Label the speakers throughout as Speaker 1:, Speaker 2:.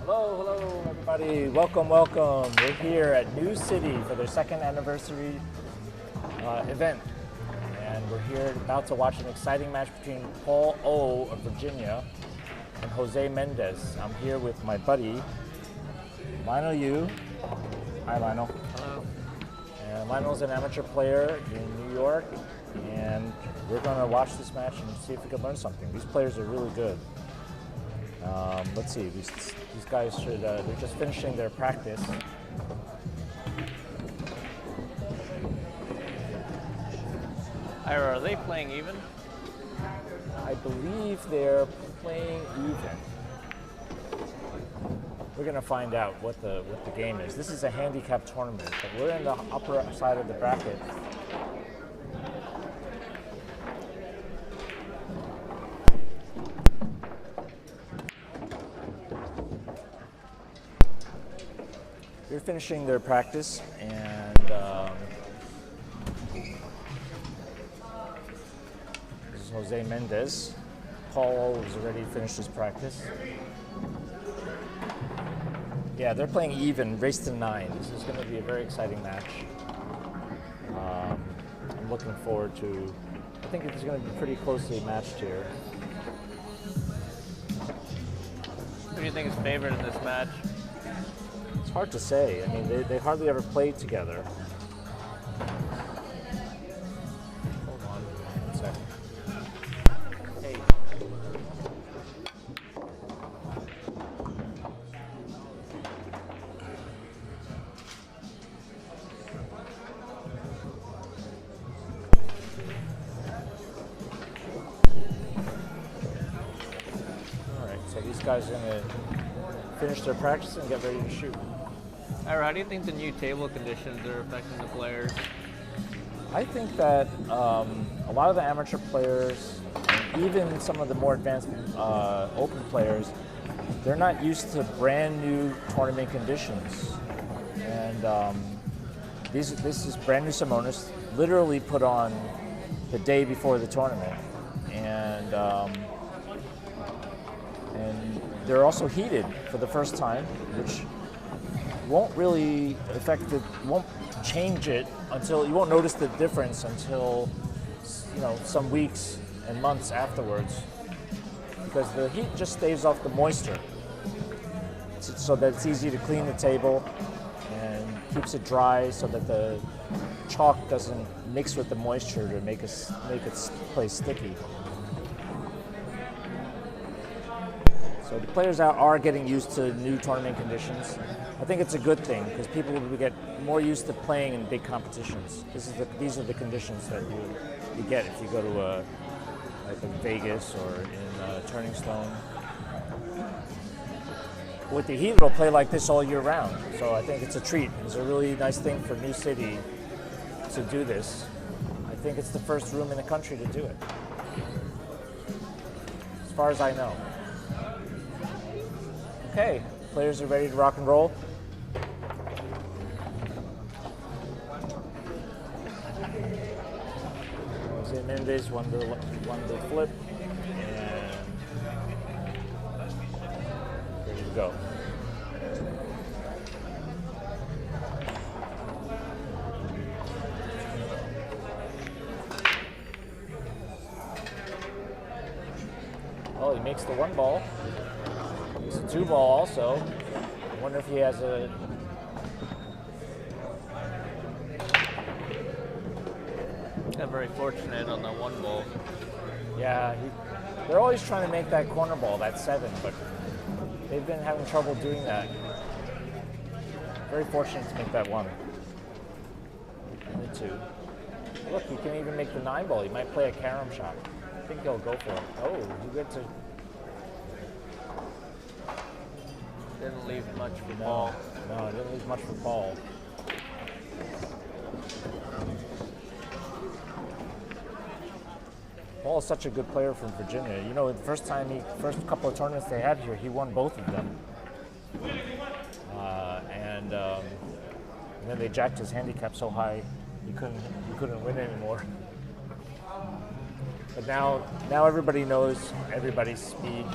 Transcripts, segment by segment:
Speaker 1: Hello, everybody. Welcome. We're here at New City for their second anniversary event. And we're here about to watch an exciting match between Paul O of Virginia and Jose Mendez. I'm here with my buddy, Lionel Yu. Hi, Lionel.
Speaker 2: Hello.
Speaker 1: And Lionel's an amateur player in New York, and we're going to watch this match and see if we can learn something. These players are really good. Let's see, these guys should, they're just finishing their practice.
Speaker 2: Ira, are they playing even?
Speaker 1: I believe they're playing even. We're going to find out what the game is. This is a handicap tournament, but we're in the upper side of the bracket. They're finishing their practice, and this is Jose Mendez. Paul has already finished his practice. Yeah, they're playing even, race to 9. This is going to be a very exciting match. I'm looking forward to. I think it's going to be pretty closely matched here.
Speaker 2: Who do you think is favored in this match?
Speaker 1: It's hard to say. I mean, they hardly ever played together. Hold on 1 second. Hey. All right, so these guys are going to finish their practice and get ready to shoot.
Speaker 2: Ira, how do you think the new table conditions are affecting the players?
Speaker 1: I think that a lot of the amateur players, and even some of the more advanced open players, they're not used to brand new tournament conditions. And this is brand new Simonis, literally put on the day before the tournament. And they're also heated for the first time, which won't really affect it, won't change it until, you won't notice the difference until, some weeks and months afterwards, because the heat just staves off the moisture so that it's easy to clean the table and keeps it dry so that the chalk doesn't mix with the moisture to make it play sticky. So the players are getting used to new tournament conditions. I think it's a good thing because people will get more used to playing in big competitions. These are the conditions that you get if you go to like in Vegas or in Turning Stone. With the heat, it'll play like this all year round. So I think it's a treat. It's a really nice thing for New City to do this. I think it's the first room in the country to do it, as far as I know. Okay, players are ready to rock and roll. Jose Mendez won the flip, and ready to go. Oh, he makes the 1 ball. It's a 2 ball also. I wonder if he has a.
Speaker 2: Got very fortunate on the 1 ball.
Speaker 1: Yeah, they're always trying to make that corner ball, that 7, but they've been having trouble doing that. Very fortunate to make that 1. And the 2. Look, he can even make the 9 ball. He might play a carom shot. I think he'll go for it. Oh, he gets to.
Speaker 2: Didn't leave much for Paul.
Speaker 1: No, it didn't leave much for Paul. Paul is such a good player from Virginia. You know, the first couple of tournaments they had here, he won both of them. And then they jacked his handicap so high, he couldn't win anymore. But now everybody knows everybody's speed.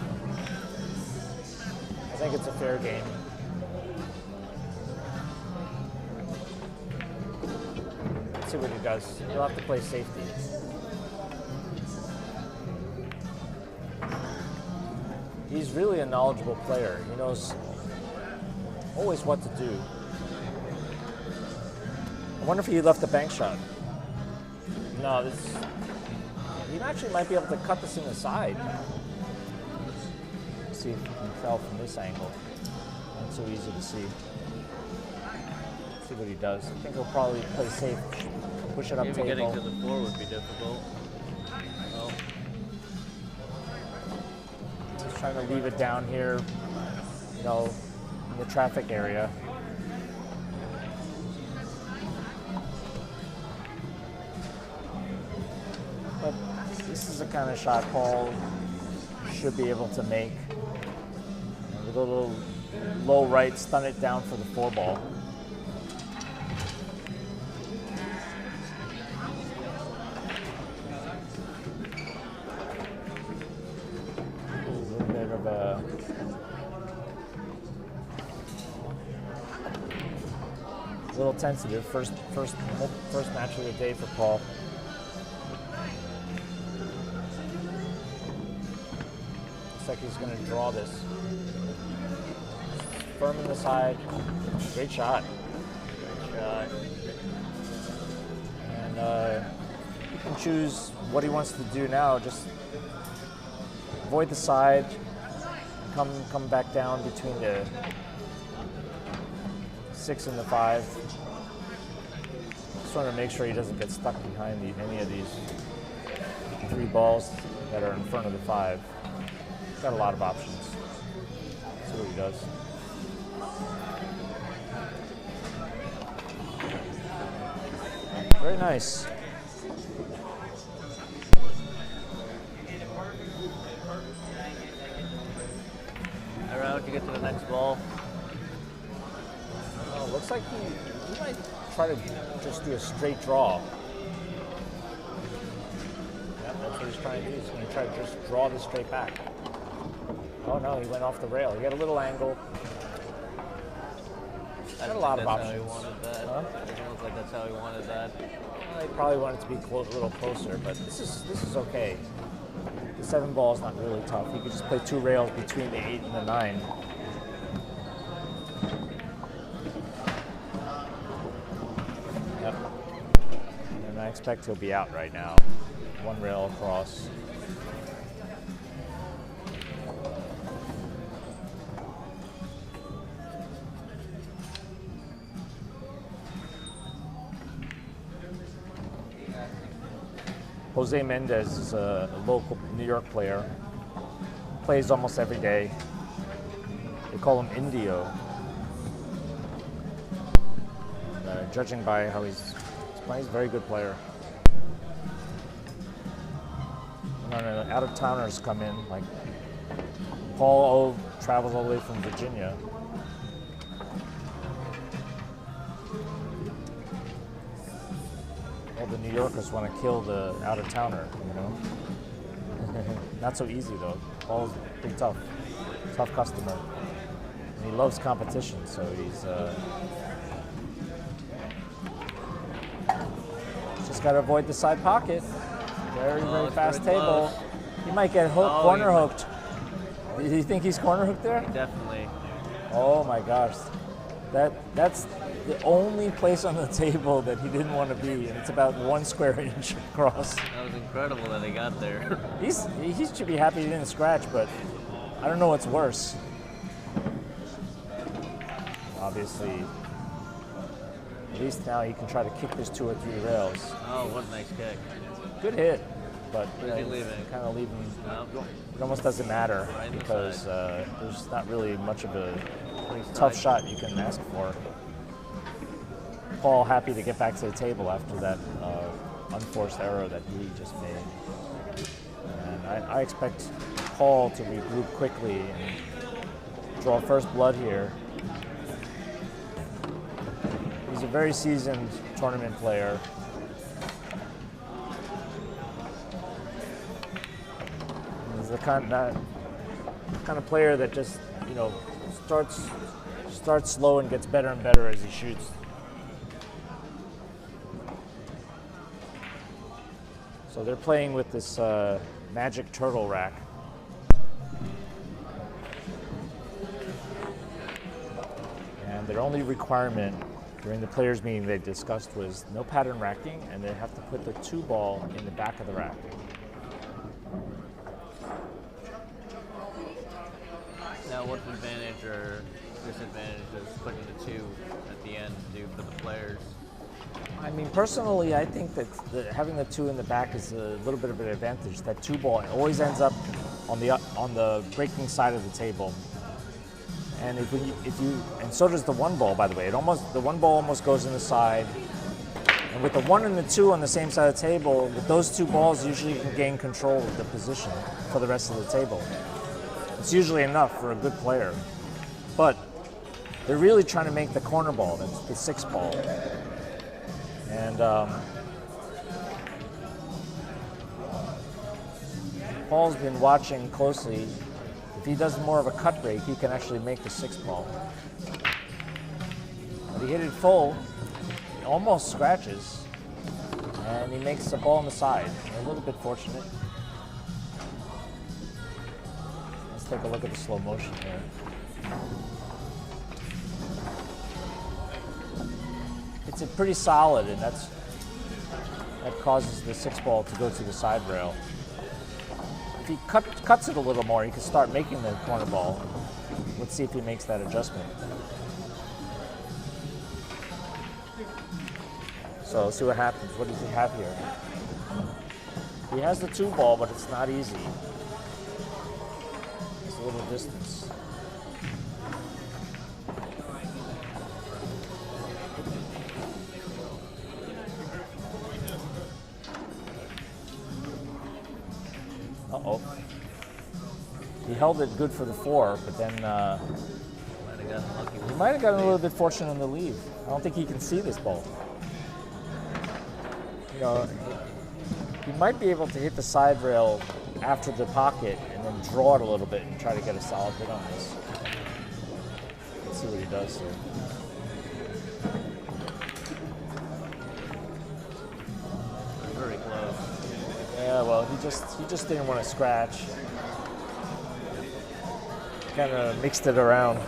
Speaker 1: I think it's a fair game. Let's see what he does. He'll have to play safety. He's really a knowledgeable player. He knows always what to do. I wonder if he left the bank shot. No, he actually might be able to cut this in the side. Let's see if you can tell from this angle. Not so easy to see. See what he does. I think he'll probably play safe, push it up
Speaker 2: Maybe
Speaker 1: table.
Speaker 2: getting to the floor would be difficult. Oh.
Speaker 1: Just trying to leave it down here, you know, in the traffic area. But this is the kind of shot Paul should be able to make. With a little low right, stun it down for the 4-ball. A little tentative. First match of the day for Paul. Looks like he's going to draw this. Firm in the side. Great shot. Great shot. And he can choose what he wants to do now. Just avoid the side. Come back down between the 6 and the 5. Just want to make sure he doesn't get stuck behind any of these 3 balls that are in front of the 5. He's got a lot of options. Let's see what he does. Very nice.
Speaker 2: Around to get to the next ball.
Speaker 1: Oh, looks like he might try to just do a straight draw. Yeah, that's what he's trying to do. He's going to try to just draw this straight back. Oh no, he went off the rail. He got a little angle. Got a lot of options.
Speaker 2: How he wanted that.
Speaker 1: Huh?
Speaker 2: It sounds like that's how he wanted that.
Speaker 1: Well, he probably wanted to be a little closer, but this is okay. The 7 ball is not really tough. He could just play 2 rails between the 8 and the 9. Yep. And I expect he'll be out right now. 1 rail across. Jose Mendez is a local New York player. Plays almost every day. They call him Indio. Judging by how he's playing, he's a very good player. And out-of-towners come in, like Paul O travels all the way from Virginia. All the New Yorkers want to kill the out-of-towner, you know. Not so easy though. Paul's big tough customer. And he loves competition, so he's just got to avoid the side pocket. Very fast table.
Speaker 2: Close.
Speaker 1: He might get corner hooked. Do you think he's corner hooked there?
Speaker 2: Definitely.
Speaker 1: Oh my gosh, that's the only place on the table that he didn't want to be, and it's about 1 square inch across.
Speaker 2: That was incredible that he got there.
Speaker 1: He should be happy he didn't scratch, but I don't know what's worse. Obviously, at least now he can try to kick this 2 or 3 rails.
Speaker 2: Oh, what a nice kick.
Speaker 1: Good hit, but
Speaker 2: Where's he leaving?
Speaker 1: kind of leaving.
Speaker 2: No.
Speaker 1: It almost doesn't matter
Speaker 2: Right in the
Speaker 1: because there's not really much of a
Speaker 2: Pretty
Speaker 1: tough
Speaker 2: side.
Speaker 1: shot you can ask for. Paul happy to get back to the table after that unforced error that he just made. And I expect Paul to regroup quickly and draw first blood here. He's a very seasoned tournament player. He's the kind that kind of player that just, starts slow and gets better and better as he shoots. So they're playing with this magic turtle rack. And their only requirement during the players' meeting they discussed was no pattern racking, and they have to put the 2-ball in the back of the rack.
Speaker 2: Now, what advantage or disadvantage does putting the 2 at the end do for the players?
Speaker 1: I mean, personally, I think that having the 2 in the back is a little bit of an advantage. That 2-ball always ends up on the breaking side of the table. And and so does the 1-ball, by the way. The 1-ball almost goes in the side. And with the 1 and the 2 on the same side of the table, with those 2 balls, usually you can gain control of the position for the rest of the table. It's usually enough for a good player. But they're really trying to make the corner ball, that's the 6-ball. And Paul's been watching closely. If he does more of a cut break, he can actually make the 6-ball. But he hit it full, he almost scratches, and he makes the ball on the side. A little bit fortunate. Let's take a look at the slow motion here. It's a pretty solid, and that causes the 6-ball to go to the side rail. If he cuts it a little more, he can start making the corner ball. Let's see if he makes that adjustment. So let's see what happens. What does he have here? He has the 2-ball, but it's not easy. It's a little distance. Uh-oh. He held it good for the 4, but then he might have gotten a little bit fortunate on the leave. I don't think he can see this ball. He might be able to hit the side rail after the pocket and then draw it a little bit and try to get a solid hit on this. Let's see what he does here.
Speaker 2: Very close.
Speaker 1: Yeah, well, he just didn't want to scratch. Kind of mixed it around.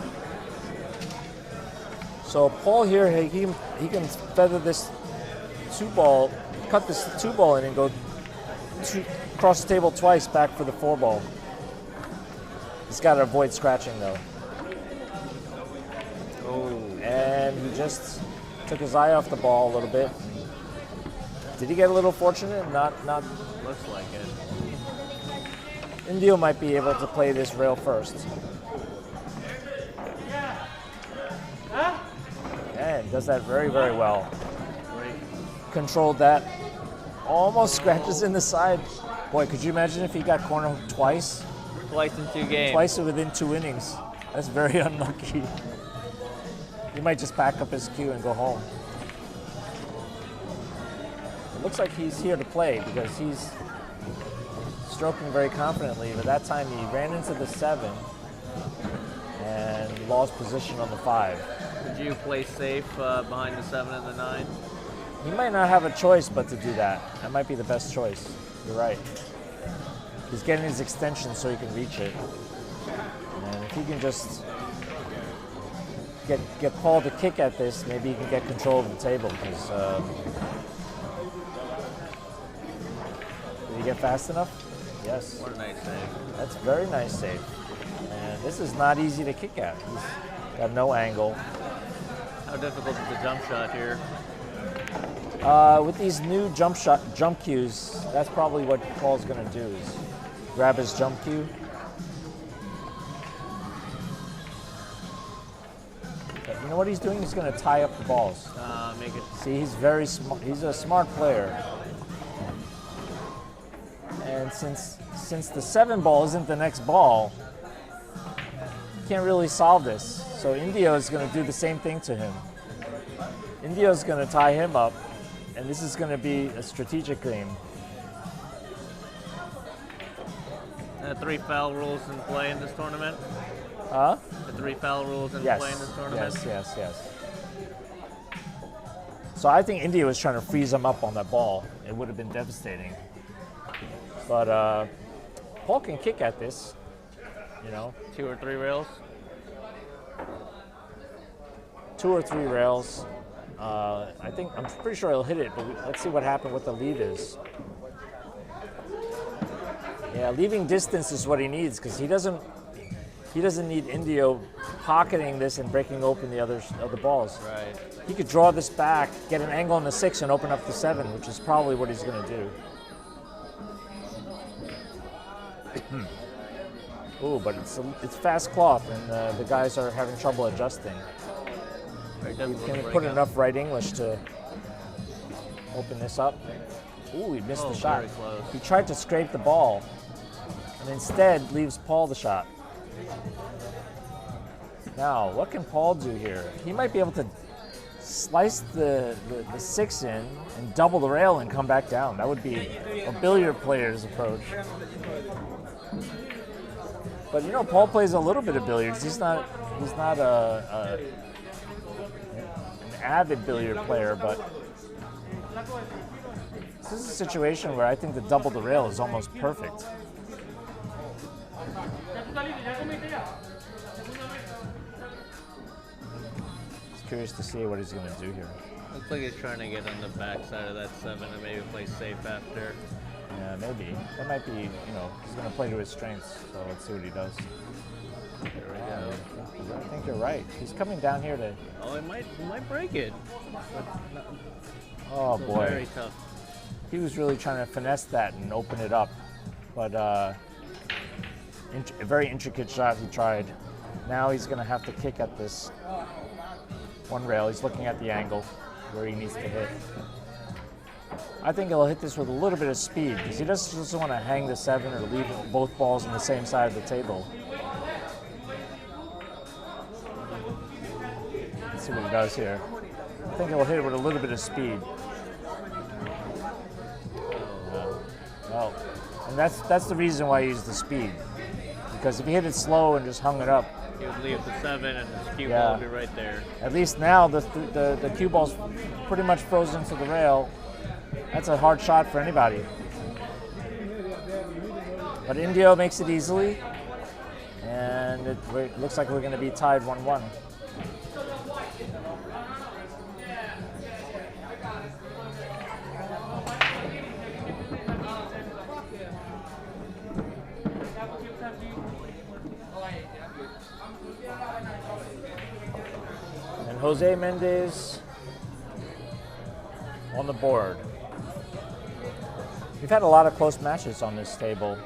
Speaker 1: So Paul here, he can feather this 2-ball, cut this 2-ball in and go across the table twice back for the 4-ball. He's got to avoid scratching though. Oh, and he just took his eye off the ball a little bit. Did he get a little fortunate? Not.
Speaker 2: Looks like it.
Speaker 1: Indio might be able to play this rail first. And does that very, very well.
Speaker 2: Great.
Speaker 1: Controlled that. Almost scratches in the side. Boy, could you imagine if he got corner hooked twice?
Speaker 2: Twice in 2 games.
Speaker 1: Twice within 2 innings. That's very unlucky. He might just pack up his cue and go home. It looks like he's here to play because he's stroking very confidently, but that time he ran into the 7 and lost position on the 5.
Speaker 2: Would you play safe behind the 7 and the 9?
Speaker 1: He might not have a choice but to do that. That might be the best choice. You're right. He's getting his extension so he can reach it. And if he can just get Paul to kick at this, maybe he can get control of the table because did he get fast enough? Yes.
Speaker 2: What a nice save.
Speaker 1: That's a very nice save. And this is not easy to kick at. He's got no angle.
Speaker 2: How difficult is the jump shot here?
Speaker 1: With these new jump cues, that's probably what Paul's going to do is grab his jump cue. But you know what he's doing? He's going to tie up the balls.
Speaker 2: Make it.
Speaker 1: See, he's very smart. He's a smart player. And since the 7-ball isn't the next ball, he can't really solve this. So Indio is going to do the same thing to him. Indio is going to tie him up, and this is going to be a strategic game.
Speaker 2: 3 foul rules in play in this tournament?
Speaker 1: Huh?
Speaker 2: The 3 foul rules in
Speaker 1: Yes.
Speaker 2: play in this tournament?
Speaker 1: Yes. So I think India was trying to freeze him up on that ball. It would have been devastating. But Paul can kick at this, you know.
Speaker 2: 2 or 3 rails?
Speaker 1: 2 or 3 rails. I'm pretty sure he'll hit it, but let's see what happened, what the lead is. Yeah, leaving distance is what he needs because he doesn't need Indio pocketing this and breaking open the other balls.
Speaker 2: Right.
Speaker 1: He could draw this back, get an angle on the 6, and open up the 7, which is probably what he's going to do. Ooh, but it's fast cloth, and the guys are having trouble adjusting. He can put enough right English to open this up. Ooh, he missed the shot.
Speaker 2: Very close.
Speaker 1: He tried to scrape the ball, and instead leaves Paul the shot. Now, what can Paul do here? He might be able to slice the 6 in and double the rail and come back down. That would be a billiard player's approach. But you know, Paul plays a little bit of billiards. He's not an avid billiard player, but this is a situation where I think the double the rail is almost perfect. Curious to see what he's going to do here.
Speaker 2: Looks like he's trying to get on the backside of that 7 and maybe play safe after.
Speaker 1: Yeah, maybe. That might be, you know, he's going to play to his strengths, so let's see what he does.
Speaker 2: There we go.
Speaker 1: I think you're right. He's coming down here to...
Speaker 2: Oh, he might break it.
Speaker 1: Oh, boy.
Speaker 2: Very tough.
Speaker 1: He was really trying to finesse that and open it up, but a very intricate shot he tried. Now he's going to have to kick at this 1 rail. He's looking at the angle where he needs to hit. I think he'll hit this with a little bit of speed because he doesn't want to hang the 7 or leave both balls on the same side of the table. Let's see what he does here. I think he'll hit it with a little bit of speed. Well, and that's the reason why he used the speed. Because if he hit it slow and just hung it up,
Speaker 2: He would leave the 7 and the cue ball would be right there.
Speaker 1: At least now the cue ball's pretty much frozen to the rail. That's a hard shot for anybody. But Indio makes it easily, and it looks like we're going to be tied 1-1. And Jose Mendez on the board. We've had a lot of close matches on this table.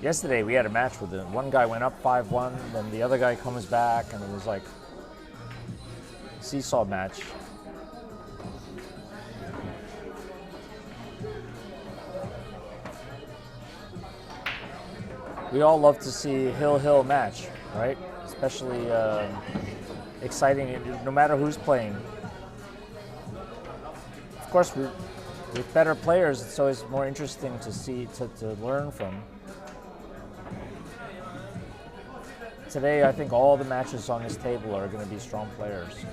Speaker 1: Yesterday we had a match with one guy went up 5-1, then the other guy comes back, and it was like a seesaw match. We all love to see hill-hill match, right? Especially exciting, no matter who's playing. Of course, with better players, it's always more interesting to see, to learn from. Today, I think all the matches on this table are going to be strong players.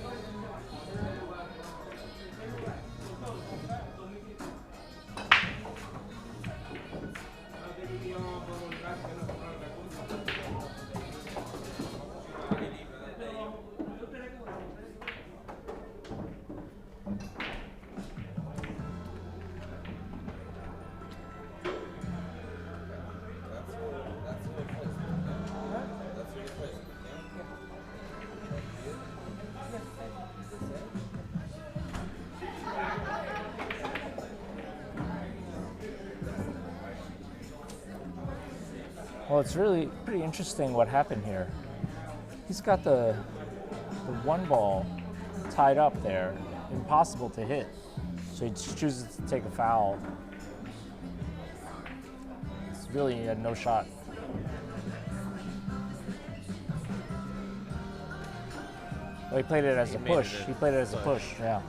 Speaker 1: Well, it's really pretty interesting what happened here. He's got the one ball tied up there, impossible to hit. So he just chooses to take a foul. It's really, he had no shot. Well, he played it as a push. He played it as a push, yeah.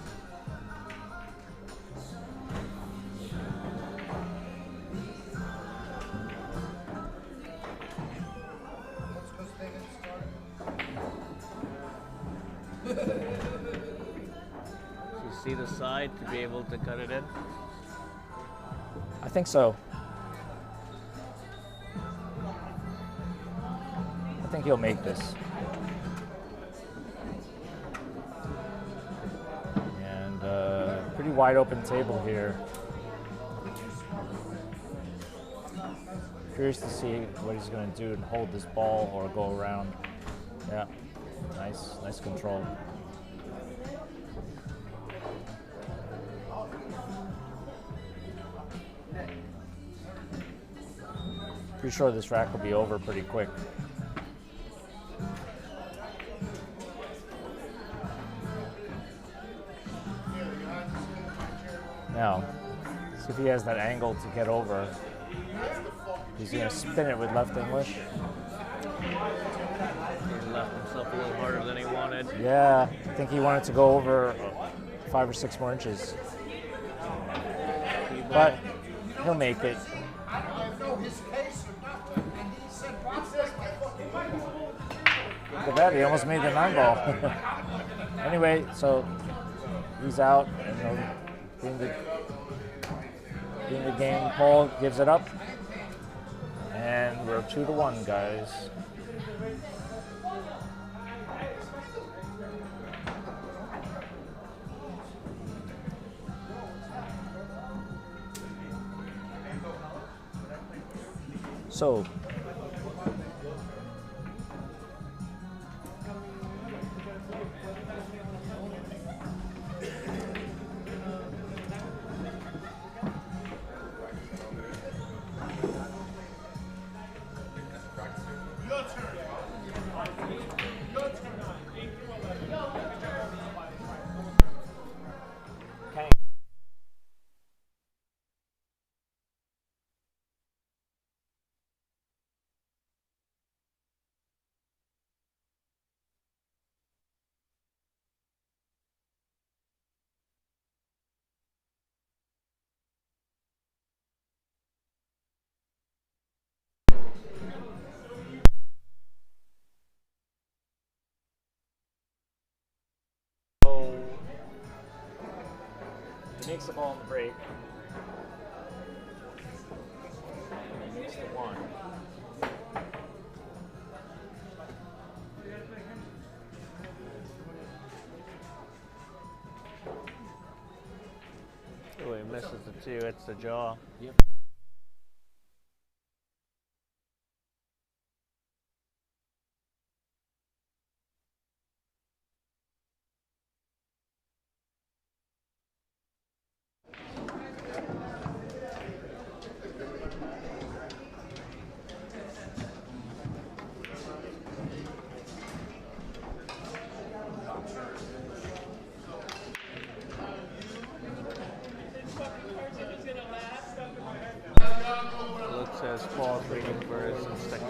Speaker 2: see the side to be able to cut it in?
Speaker 1: I think so. I think he'll make this. And pretty wide open table here. Curious to see what he's going to do and hold this ball or go around. Yeah, nice control. Pretty sure this rack will be over pretty quick. Now, see if he has that angle to get over. He's going to spin it with left English.
Speaker 2: He left himself a little harder than he wanted.
Speaker 1: Yeah, I think he wanted to go over 5 or 6 more inches. But he'll make it. Look at that, he almost made the 9-ball. Anyway, so he's out, and being the game, Paul gives it up. And we're 2-1, guys. So, he makes the ball on the break. And he makes the 1.
Speaker 2: Oh, he misses the 2. It's the jaw.
Speaker 1: Yep.
Speaker 2: Looks as Paul's reaching for his extension.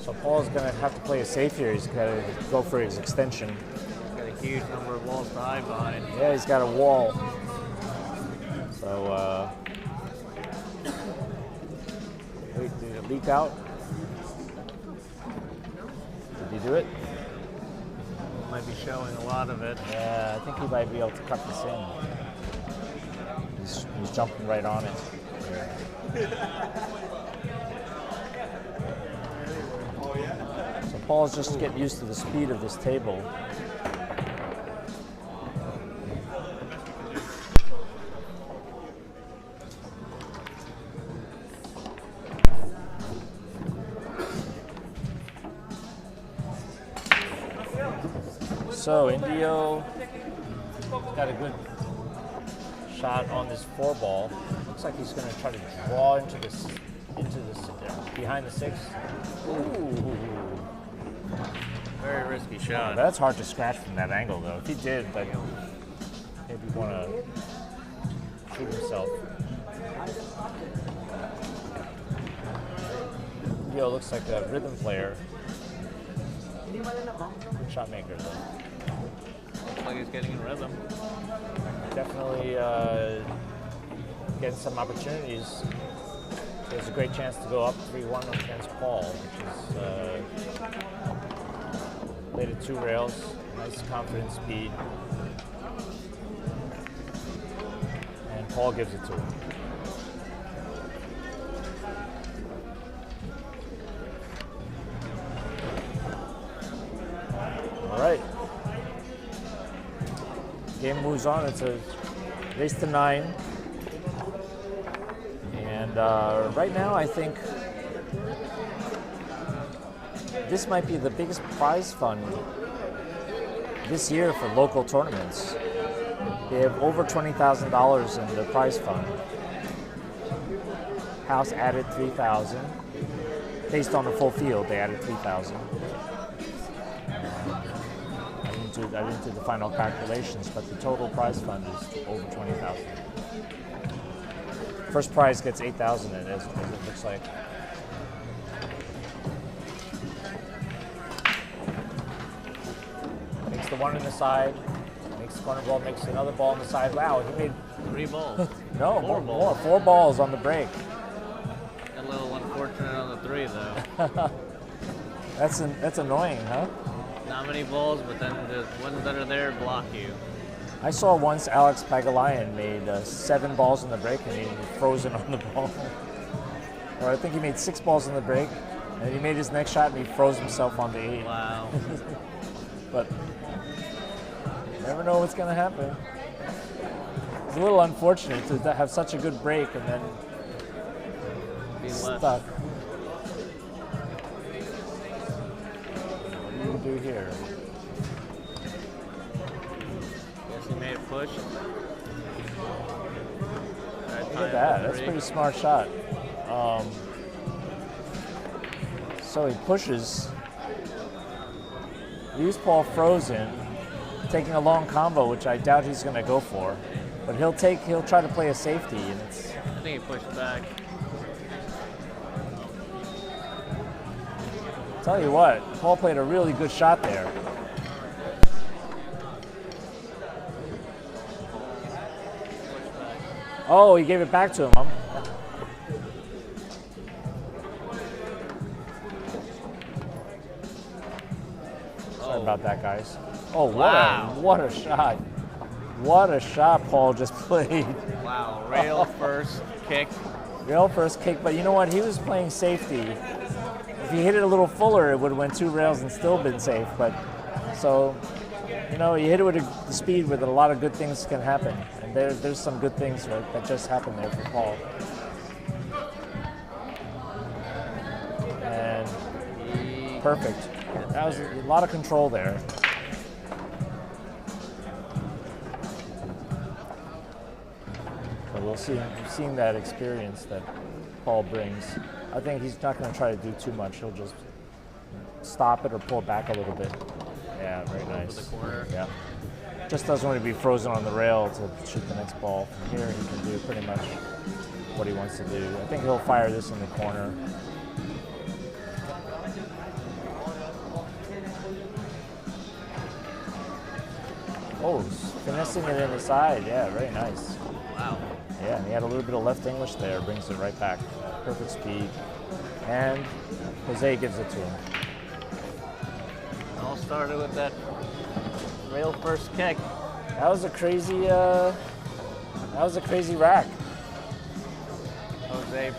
Speaker 1: So Paul's going to have to play it safe here. He's got to go for his extension.
Speaker 2: He's got a huge number of walls to hide behind.
Speaker 1: Yeah, he's got a wall. So, wait, did it leak out? Did he do it?
Speaker 2: Might be showing a lot of it.
Speaker 1: Yeah, I think he might be able to cut this in. He's jumping right on it. So Paul's just getting used to the speed of this table. So Indio got a good shot on this 4-ball. Looks like he's going to try to draw into this behind the 6. Ooh.
Speaker 2: Very risky shot.
Speaker 1: That's hard to scratch from that angle, though. If he did, then maybe want to shoot himself. Indio looks like a rhythm player. Good shot maker, though.
Speaker 2: Looks like he's getting in rhythm.
Speaker 1: Definitely getting some opportunities. there's a great chance to go up 3-1 against Paul, which is played at 2 rails, nice confident speed. And Paul gives it to him. All right. Game moves on. It's a race to 9. And right now, I think this might be the biggest prize fund this year for local tournaments. They have over $20,000 in the prize fund. House added $3,000. Based on the full field, they added $3,000. I didn't do the final calculations, but the total prize fund is over $20,000. First prize gets $8,000 as it looks like. Makes the one in the side, makes the corner ball, makes another ball on the side. Wow, he made
Speaker 2: 3 balls.
Speaker 1: no,
Speaker 2: Four
Speaker 1: more. 4 balls on the break.
Speaker 2: A little unfortunate on the 3 though.
Speaker 1: That's annoying, huh?
Speaker 2: Not many balls, but then the ones that are there block you.
Speaker 1: I saw once Alex Pagalayan made 7 balls on the break and he was frozen on the ball. Or I think he made 6 balls on the break and he made his next shot and he froze himself on the 8.
Speaker 2: Wow.
Speaker 1: But you never know what's going to happen. It's a little unfortunate to have such a good break and then
Speaker 2: Be
Speaker 1: stuck.
Speaker 2: left.
Speaker 1: What do you do here?
Speaker 2: Guess he made a push.
Speaker 1: Look at that. That's a pretty smart shot. So he pushes. Leaves Paul frozen, taking a long combo, which I doubt he's going to go for. But he'll try to play a safety, and it's.
Speaker 2: I think he pushed back.
Speaker 1: Tell you what, Paul played a really good shot there. Oh, he gave it back to him. Sorry about that, guys. Oh,
Speaker 2: Wow.
Speaker 1: what a shot. What a shot Paul just played.
Speaker 2: Wow, rail first, kick.
Speaker 1: Rail first kick, but you know what? He was playing safety. If he hit it a little fuller, it would have went 2 rails and still been safe. But so, you know, you hit it with the speed where a lot of good things can happen. And there's some good things that just happened there for Paul. And perfect. That was a lot of control there. So we'll see. Seeing that experience that Paul brings, I think he's not going to try to do too much. He'll just stop it or pull back a little bit. Yeah, very nice.
Speaker 2: Over the corner.
Speaker 1: Yeah. Just doesn't want to be frozen on the rail to shoot the next ball. From here, he can do pretty much what he wants to do. I think he'll fire this in the corner. Oh, finessing it in the side. Yeah, very nice.
Speaker 2: Wow.
Speaker 1: Yeah, and he had a little bit of left English there, brings it right back. Perfect speed. And Jose gives it to him.
Speaker 2: All started with that rail first kick.
Speaker 1: That was a crazy rack.
Speaker 2: Jose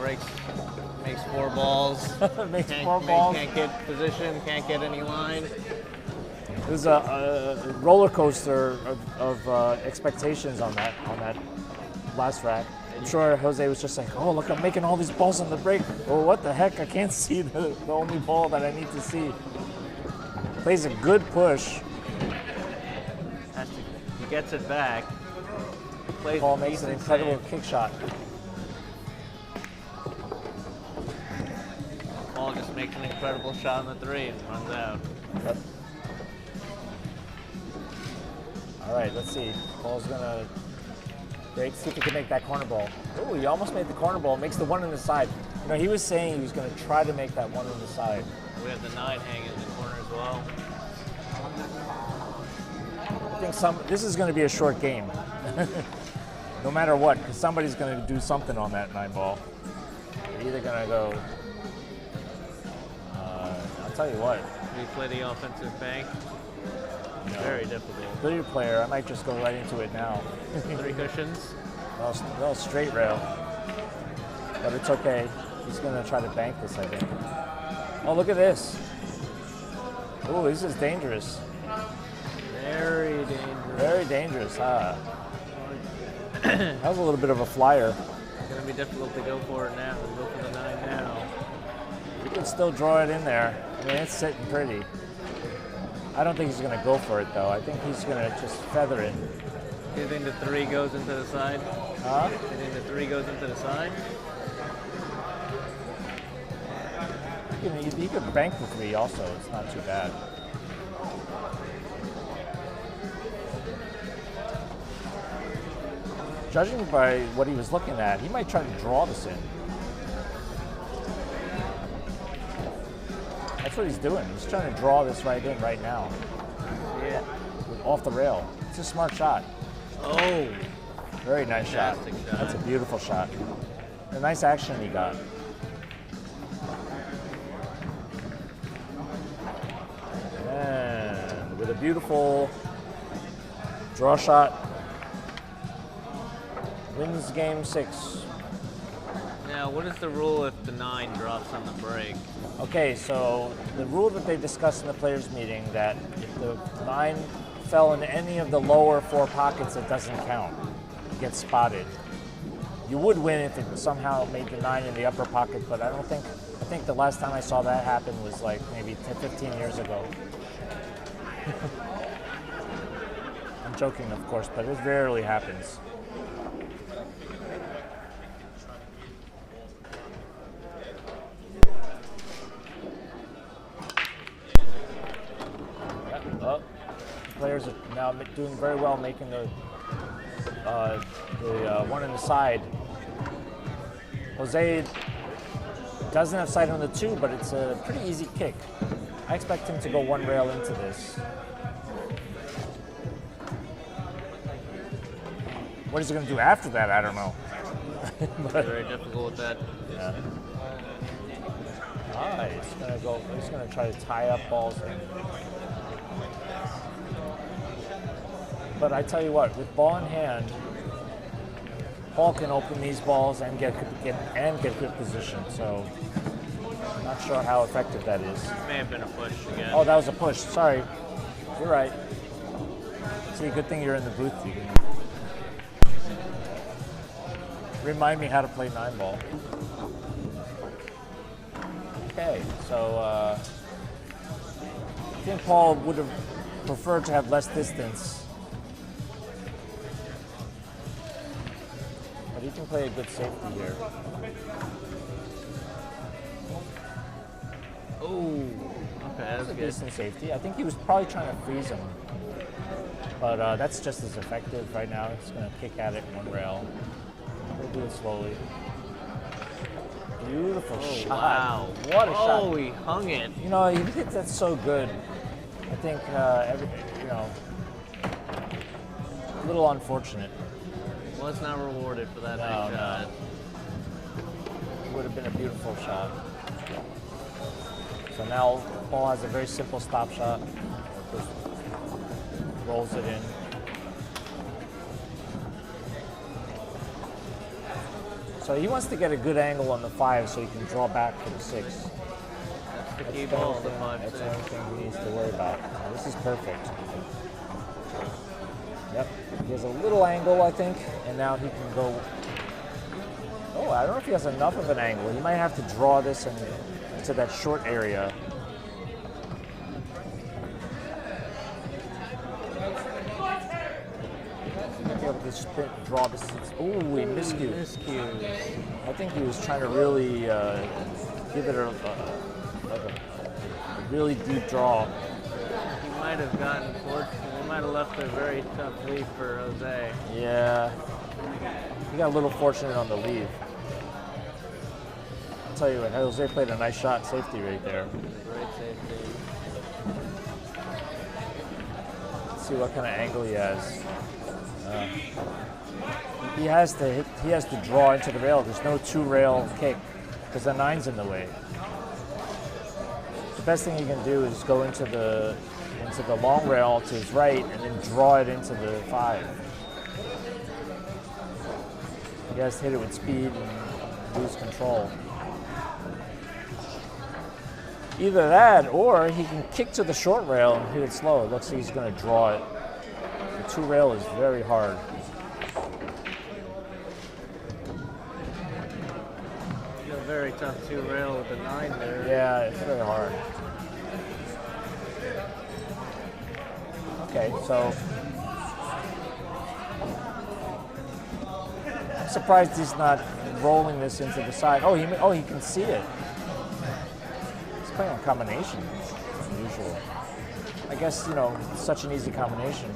Speaker 2: makes 4 balls.
Speaker 1: Makes 4 balls.
Speaker 2: Can't get position, can't get any line.
Speaker 1: It was a roller coaster of expectations on that last rack. I'm sure Jose was just like, oh, look, I'm making all these balls on the break. Oh, what the heck? I can't see the only ball that I need to see. Plays a good push.
Speaker 2: He gets it back. Plays
Speaker 1: Paul makes an incredible kick shot.
Speaker 2: Paul just makes an incredible shot on the 3 and runs out.
Speaker 1: Yep. All right, let's see. Paul's gonna break, see if he can make that corner ball. Oh, he almost made the corner ball. Makes the one on the side. You know, he was saying he was gonna try to make that one on the side.
Speaker 2: We have the 9 hanging in the corner as well.
Speaker 1: I think this is gonna be a short game. No matter what, because somebody's gonna do something on that 9 ball. either gonna go. I'll tell you what.
Speaker 2: You play the offensive bank.
Speaker 1: No.
Speaker 2: Very difficult.
Speaker 1: Billiard player, I might just go right into it now.
Speaker 2: 3 cushions.
Speaker 1: Well, straight rail. But it's okay. He's going to try to bank this, I think. Oh, look at this. Oh, this is dangerous.
Speaker 2: Very dangerous.
Speaker 1: Very dangerous, huh? That was a little bit of a flyer.
Speaker 2: It's going to be difficult to go for it now. Go for the 9 now.
Speaker 1: You can still draw it in there. I mean, it's sitting pretty. I don't think he's going to go for it, though. I think he's going to just feather it.
Speaker 2: Do you think the 3 goes into the side?
Speaker 1: Huh?
Speaker 2: Do you think the 3 goes into the side?
Speaker 1: You could bank the 3 also. It's not too bad. Judging by what he was looking at, he might try to draw this in. That's what he's doing. He's trying to draw this right in right now.
Speaker 2: Yeah.
Speaker 1: Off the rail. It's a smart shot.
Speaker 2: Oh.
Speaker 1: Very nice shot.
Speaker 2: Fantastic shot.
Speaker 1: That's a beautiful shot. A nice action he got. And with a beautiful draw shot, wins game 6.
Speaker 2: Now, what is the rule if the 9 drops on the break?
Speaker 1: Okay, so the rule that they discussed in the players' meeting that if the 9 fell in any of the lower 4 pockets, it doesn't count. It gets spotted. You would win if it somehow made the 9 in the upper pocket, but I think the last time I saw that happen was like maybe 10, 15 years ago. I'm joking, of course, but it rarely happens. Players are now doing very well, making the one on the side. Jose doesn't have sight on the 2, but it's a pretty easy kick. I expect him to go 1 rail into this. What is he going to do after that? I don't know.
Speaker 2: Very difficult with that.
Speaker 1: Yeah. He's going to try to tie up balls in. But I tell you what, with ball in hand, Paul can open these balls and get good position. So I'm not sure how effective that is.
Speaker 2: May have been a push again.
Speaker 1: Oh, that was a push. Sorry, you're right. See, good thing you're in the booth. You can remind me how to play 9 ball. Okay, so I think Paul would have preferred to have less distance. But he can play a good safety here.
Speaker 2: Oh, okay, that's
Speaker 1: a
Speaker 2: good.
Speaker 1: decent safety. I think he was probably trying to freeze him. But that's just as effective right now. He's going to kick at it 1 rail. We'll do it slowly. Beautiful shot.
Speaker 2: Wow.
Speaker 1: What a shot.
Speaker 2: Oh, he hung it.
Speaker 1: You know, he hit that so good. I think, a little unfortunate.
Speaker 2: Was not rewarded for that nice shot.
Speaker 1: No. It would have been a beautiful shot. So now Paul has a very simple stop shot. Just rolls it in. So he wants to get a good angle on the 5 so he can draw back for the 6.
Speaker 2: That's the key ball, the 5-6.
Speaker 1: That's the only thing he needs to worry about. Now, this is perfect. Yep, he has a little angle, I think, and now he can go. Oh, I don't know if he has enough of an angle. He might have to draw this into that short area. He might be able to draw this. Ooh, he miscued. I think he was trying to really give it a really deep draw.
Speaker 2: He might have gotten fortunate. He might have left a very tough lead for Jose.
Speaker 1: Yeah, he got a little fortunate on the lead. I'll tell you what, Jose played a nice shot, safety right there.
Speaker 2: Great safety.
Speaker 1: Let's see what kind of angle he has. He has to draw into the rail. There's no 2 rail kick. because the 9's in the way. The best thing you can do is go into the long rail to his right and then draw it into the 5. He has to hit it with speed and lose control. Either that, or he can kick to the short rail and hit it slow. It looks like he's going to draw it. The 2 rail is very hard.
Speaker 2: A very tough 2 rail with the 9 there.
Speaker 1: Yeah, it's very hard. Okay, so I'm surprised he's not rolling this into the side. Oh, he can see it. He's playing a combination, as usual. I guess, it's such an easy combination.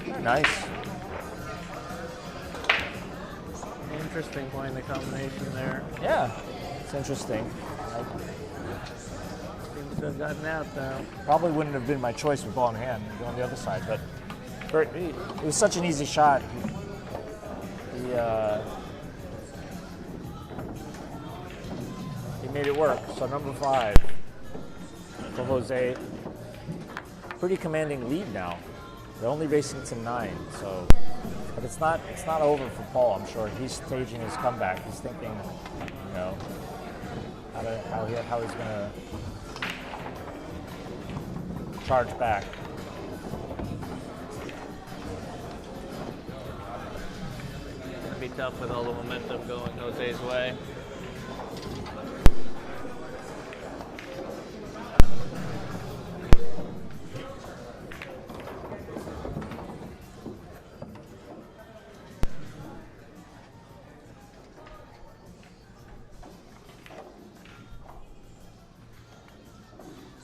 Speaker 1: Very nice.
Speaker 2: Interesting playing the combination there.
Speaker 1: Yeah, it's interesting.
Speaker 2: Seems to have gotten out though.
Speaker 1: Probably wouldn't have been my choice with ball in hand and go on the other side, but it was such an easy shot. He made it work. So number 5 for Jose. Pretty commanding lead now. They're only racing to 9, so. But it's not over for Paul. I'm sure he's staging his comeback. He's thinking, how he's gonna charge back.
Speaker 2: It'll be tough with all the momentum going Jose's way.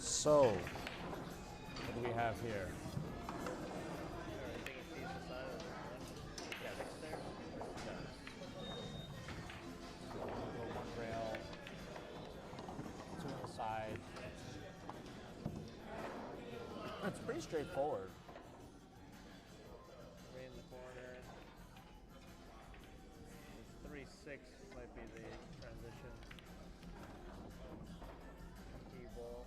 Speaker 1: So, what do we have here? One rail, 2 on the side. It's pretty straightforward.
Speaker 2: 3 in the corner. 3-6 might be the transition. Key ball.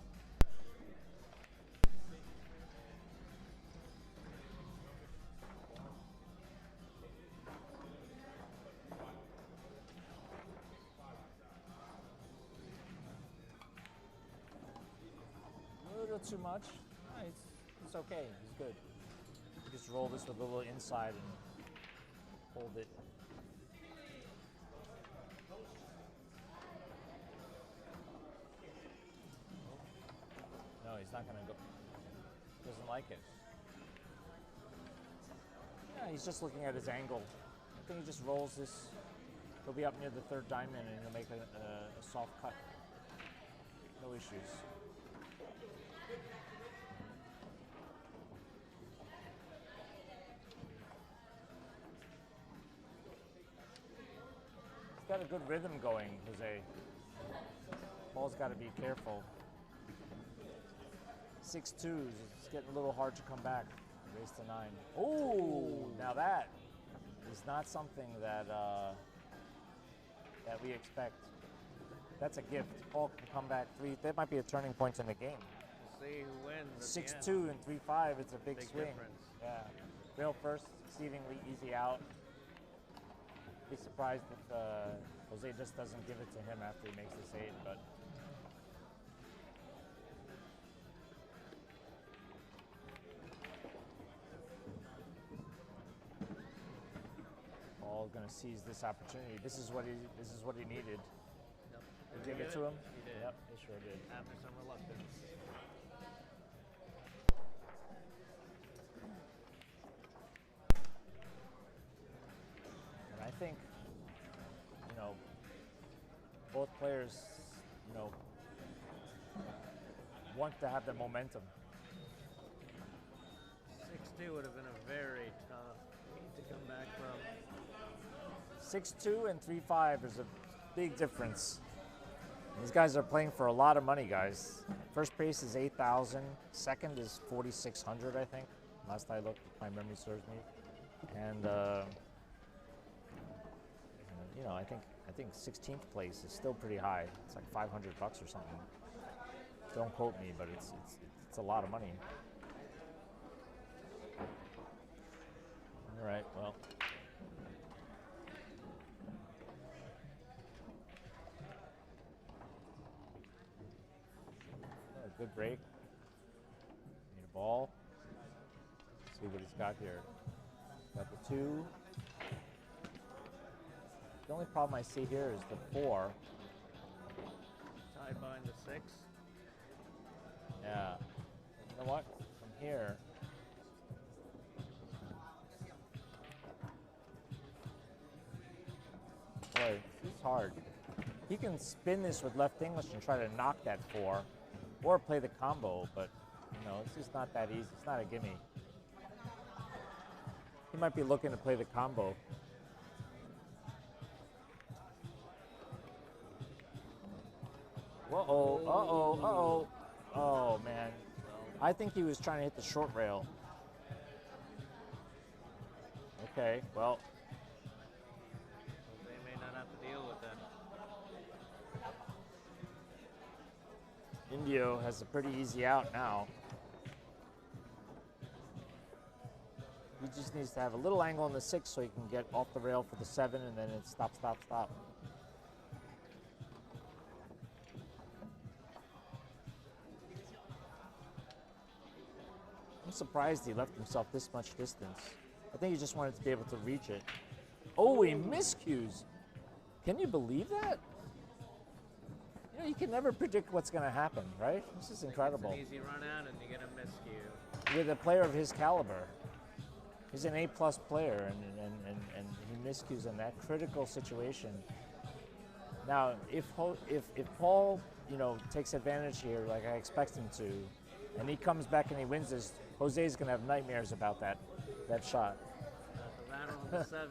Speaker 1: A little too much. No, it's okay. It's good. Just roll this with a little inside and hold it. No, he's not going to go. Doesn't like it. Yeah, he's just looking at his angle. I think he just rolls this. He'll be up near the 3rd diamond and he'll make a soft cut. No issues. Got a good rhythm going, Jose. Ball's got to be careful. 6-2s, it's getting a little hard to come back. Race to 9. Oh, now that is not something that that we expect. That's a gift. Paul can come back 3. That might be a turning point in the game.
Speaker 2: We'll see who wins.
Speaker 1: 6-2 and 3-5. It's a big swing.
Speaker 2: Difference.
Speaker 1: Yeah. Rail first, exceedingly easy out. Be surprised if Jose just doesn't give it to him after he makes this 8, but Paul's gonna seize this opportunity. This is what he needed.
Speaker 2: Yep.
Speaker 1: You give it to him?
Speaker 2: He did.
Speaker 1: Yep, he sure did.
Speaker 2: After some reluctance.
Speaker 1: And I think, both players, want to have the momentum.
Speaker 2: 6-2 would have been a very tough to come back from.
Speaker 1: 6-2 and 3-5 is a big difference. These guys are playing for a lot of money, guys. First place is 8,000. Second is 4,600, I think. Last I looked, if my memory serves me. And you know, I think 16th place is still pretty high. It's like $500 or something. Don't quote me, but it's a lot of money. All right, well. Good break. Need a ball. Let's see what he's got here. Got the 2. The only problem I see here is the 4.
Speaker 2: Tied behind the 6.
Speaker 1: Yeah. You know what? From here. Boy, it's hard. He can spin this with left English and try to knock that 4. Or play the combo, but you know, it's just not that easy. It's not a gimme. He might be looking to play the combo. Uh-oh, uh-oh, uh-oh. Oh, man. I think he was trying to hit the short rail. Okay, well.
Speaker 2: They may not have to deal with that.
Speaker 1: Indio has a pretty easy out now. He just needs to have a little angle on the 6 so he can get off the rail for the 7, and then it's stop, stop, stop. I'm surprised he left himself this much distance. I think he just wanted to be able to reach it. Oh, he miscues. Can you believe that? You know, you can never predict what's going to happen, right? This is incredible.
Speaker 2: It's an easy run out and you get a miscue.
Speaker 1: With a player of his caliber. He's an A-plus player, and he miscues in that critical situation. Now, if Paul, you know, takes advantage here, like I expect him to, and he comes back and he wins this, Jose's going to have nightmares about that shot.
Speaker 2: The rattle on the 7.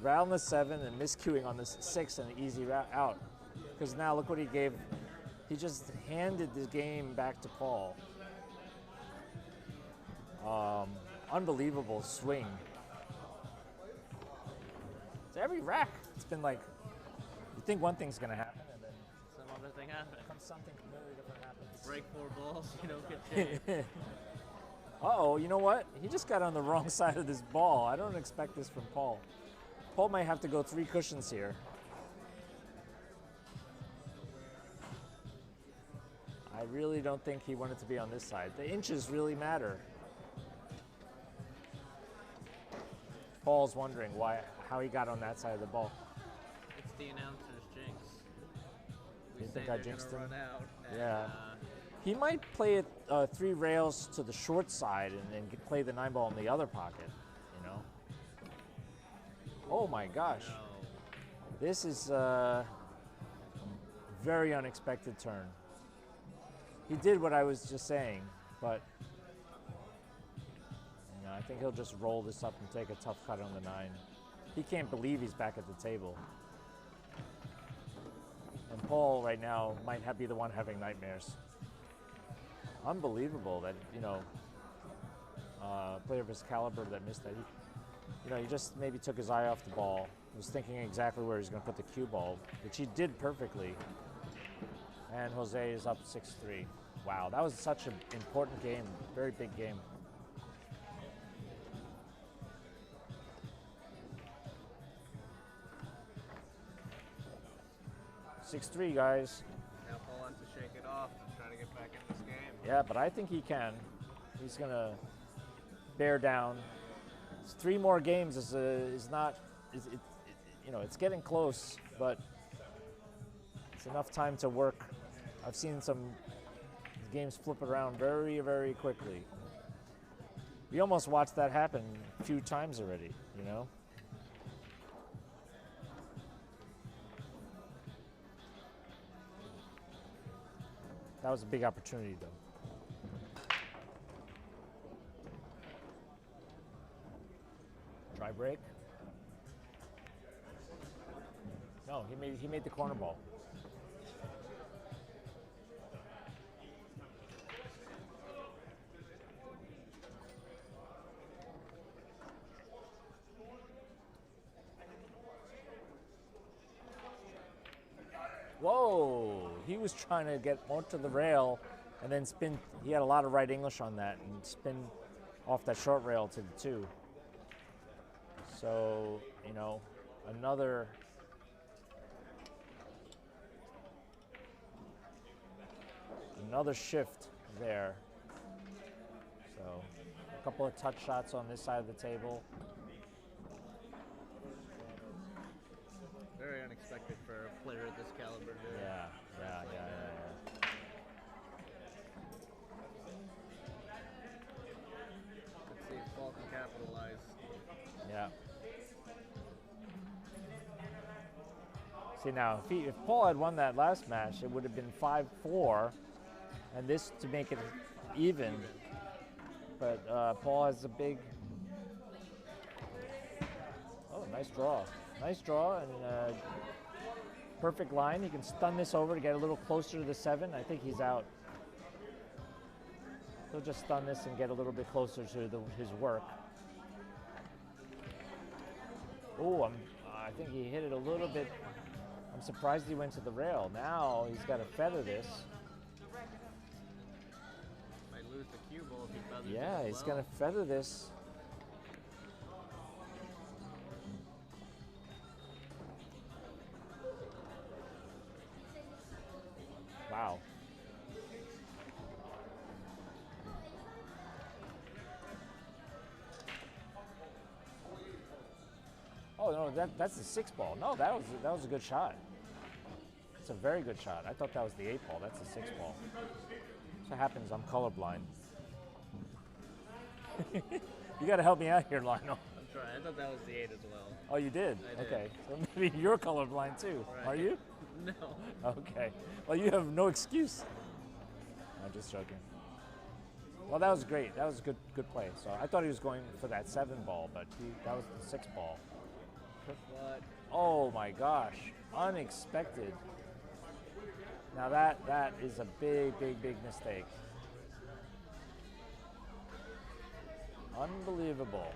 Speaker 1: Rattle on the 7 and miscuing on the 6 and an easy out. Because now look what he gave. He just handed the game back to Paul. Unbelievable swing. So every rack, it's been like, you think one thing's going to happen, and then
Speaker 2: Some other thing happens.
Speaker 1: something completely different happens.
Speaker 2: Break 4 balls, you don't get shaved.
Speaker 1: Uh-oh, you know what? He just got on the wrong side of this ball. I don't expect this from Paul. Paul might have to go 3 cushions here. I really don't think he wanted to be on this side. The inches really matter. Paul's wondering how he got on that side of the ball.
Speaker 2: It's the announcer's jinx. We
Speaker 1: You
Speaker 2: say
Speaker 1: think I
Speaker 2: they're
Speaker 1: jinxed
Speaker 2: gonna
Speaker 1: him?
Speaker 2: run out, and,
Speaker 1: Yeah. He might play it 3 rails to the short side and then play the 9 ball in the other pocket, you know? Oh my gosh.
Speaker 2: No.
Speaker 1: This is a very unexpected turn. He did what I was just saying, but you know, I think he'll just roll this up and take a tough cut on the 9. He can't believe he's back at the table. And Paul right now might be the one having nightmares. Unbelievable that, you know, a player of his caliber that missed that. He just maybe took his eye off the ball. He was thinking exactly where he's going to put the cue ball, which he did perfectly. And Jose is up 6-3. Wow, that was such an important game, very big game. $6-3, guys.
Speaker 2: Now Paul has to shake it off and try to get back in this game.
Speaker 1: Yeah, but I think he can. He's going to bear down. 3 more games is not, you know, it's getting close, but it's enough time to work. I've seen some games flip around very, very quickly. We almost watched that happen a few times already, you know? That was a big opportunity, though. Try break. No, he made the corner ball. Oh, he was trying to get onto the rail and then spin. He had a lot of right English on that and spin off that short rail to the 2. So, you know, another shift there. So, a couple of touch shots on this side of the table.
Speaker 2: Very unexpected for a player at this caliber.
Speaker 1: Yeah.
Speaker 2: Let's see if Paul can capitalize.
Speaker 1: Yeah. See now, if Paul had won that last match, it would have been 5-4, and this to make it even. But Paul has a big. Oh, nice draw! Nice draw and perfect line. He can stun this over to get a little closer to the 7. I think he's out. He'll just stun this and get a little bit closer to his work. Oh, I think he hit it a little bit. I'm surprised he went to the rail. Now he's got to feather this.
Speaker 2: Might lose the cue ball if he feathers it
Speaker 1: Yeah,
Speaker 2: as
Speaker 1: he's
Speaker 2: well.
Speaker 1: going to feather this. Wow. Oh no, that's the 6 ball. No, that was a good shot. It's a very good shot. I thought that was the 8 ball. That's the 6 ball. So what happens. I'm colorblind. You got to help me out here, Lionel.
Speaker 2: I'm trying. I thought that was the 8 as well.
Speaker 1: Oh, you did?
Speaker 2: I did.
Speaker 1: Okay. So maybe you're colorblind too.
Speaker 2: Right.
Speaker 1: Are you?
Speaker 2: No.
Speaker 1: Okay. Well, you have no excuse. I'm just joking. Well, that was great. That was a good play. So I thought he was going for that 7 ball, but that was the 6 ball.
Speaker 2: What?
Speaker 1: Oh my gosh. Unexpected. Now that is a big mistake. Unbelievable.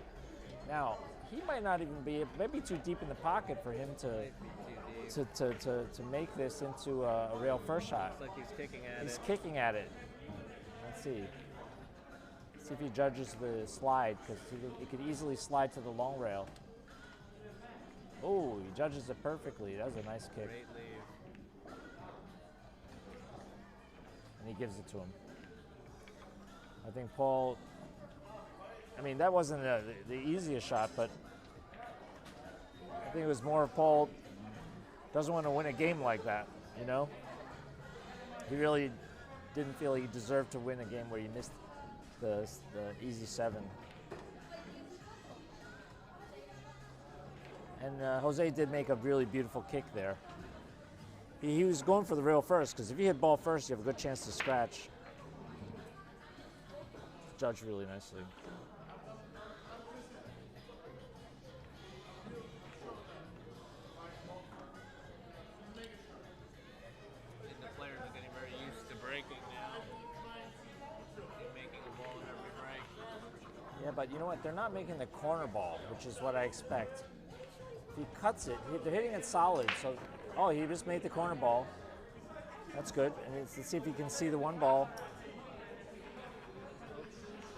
Speaker 1: Now, he might not even be, maybe too deep in the pocket for him to
Speaker 2: Might be too deep.
Speaker 1: to make this into a real first shot.
Speaker 2: Looks like he's kicking at
Speaker 1: He's
Speaker 2: it.
Speaker 1: kicking at it. Let's see. See if he judges the slide, because it could easily slide to the long rail. Oh, he judges it perfectly. That was a nice kick.
Speaker 2: Great leave.
Speaker 1: And he gives it to him. I think Paul, I mean, that wasn't the easiest shot, but I think it was more of Paul doesn't want to win a game like that, you know? He really didn't feel he deserved to win a game where he missed the easy 7. And Jose did make a really beautiful kick there. He was going for the rail first, because if you hit ball first, you have a good chance to scratch. Judged really nicely.
Speaker 2: And the players are getting very used to breaking now. And making a ball in every break.
Speaker 1: Yeah, but you know what? They're not making the corner ball, which is what I expect. If he cuts it, they're hitting it solid. So, oh, he just made the corner ball. That's good. And let's see if he can see the 1 ball.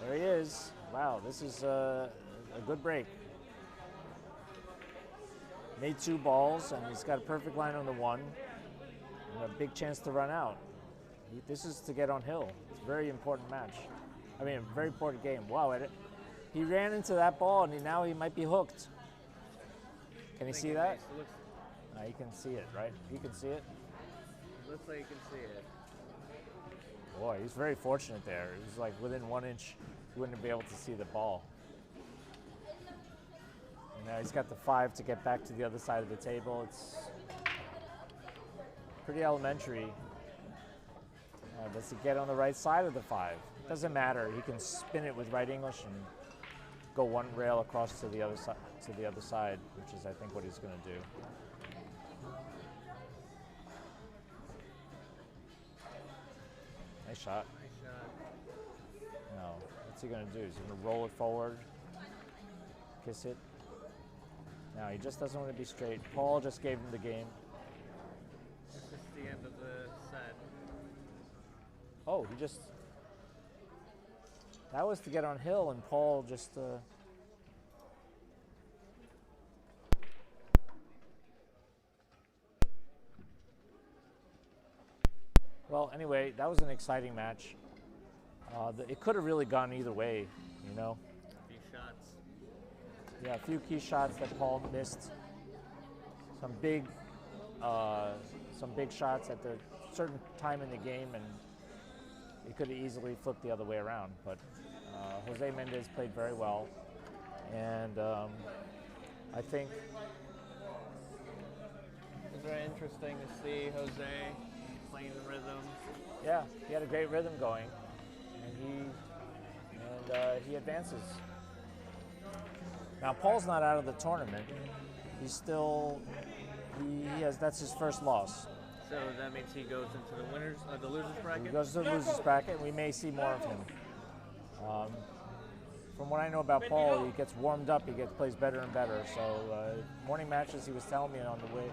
Speaker 1: There he is. Wow, this is a good break. Made 2 balls, and he's got a perfect line on the 1. And a big chance to run out. This is to get on hill. It's a very important match. I mean, a very important game. Wow, he ran into that ball, and now he might be hooked. Can you see that? You can see it, right? You can see it?
Speaker 2: Looks like you can see it.
Speaker 1: Boy, he's very fortunate there. It was like within 1 inch, he wouldn't be able to see the ball. And now he's got the 5 to get back to the other side of the table. It's pretty elementary. Does he get on the right side of the 5? Doesn't matter. He can spin it with right English and go 1 rail across to the other side, which is I think what he's going to do. Nice shot.
Speaker 2: Nice shot.
Speaker 1: No, what's he going to do? Is he going to roll it forward, kiss it? No, he just doesn't want to be straight. Paul just gave him the game.
Speaker 2: This is the end of the set.
Speaker 1: Oh, he just. That was to get on hill, and Paul just. Well, anyway, that was an exciting match. It could have really gone either way, you know.
Speaker 2: A few shots.
Speaker 1: Yeah, a few key shots that Paul missed. Some big shots at the certain time in the game, and it could have easily flipped the other way around. But Jose Mendez played very well, and I think
Speaker 2: It was very interesting to see Jose playing the rhythm.
Speaker 1: yeah, he had a great rhythm going, and he advances. Now Paul's not out of the tournament. He's still he has that's his first loss.
Speaker 2: So that means he goes into the losers bracket.
Speaker 1: He goes to the losers bracket. We may see more of him. From what I know about Paul, he gets warmed up. He plays better and better. So morning matches, he was telling me on the way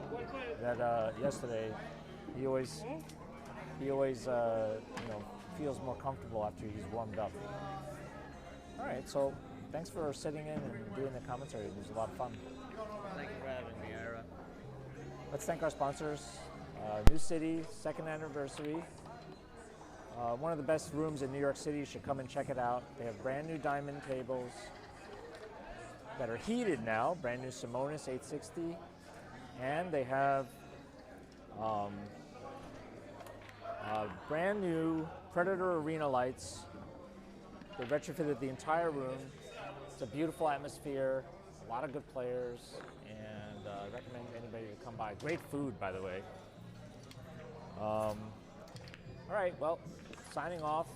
Speaker 1: that yesterday, he always feels more comfortable after he's warmed up. All right, so thanks for sitting in and doing the commentary. It was a lot of fun.
Speaker 2: Thank you for having me, Ira.
Speaker 1: Let's thank our sponsors. New City, second anniversary. One of the best rooms in New York City. You should come and check it out. They have brand new diamond tables that are heated now, brand new Simonis 860. And they have brand new Predator Arena lights. They retrofitted the entire room. It's a beautiful atmosphere, a lot of good players, and I recommend anybody to come by. Great food, by the way. All right, well, signing off.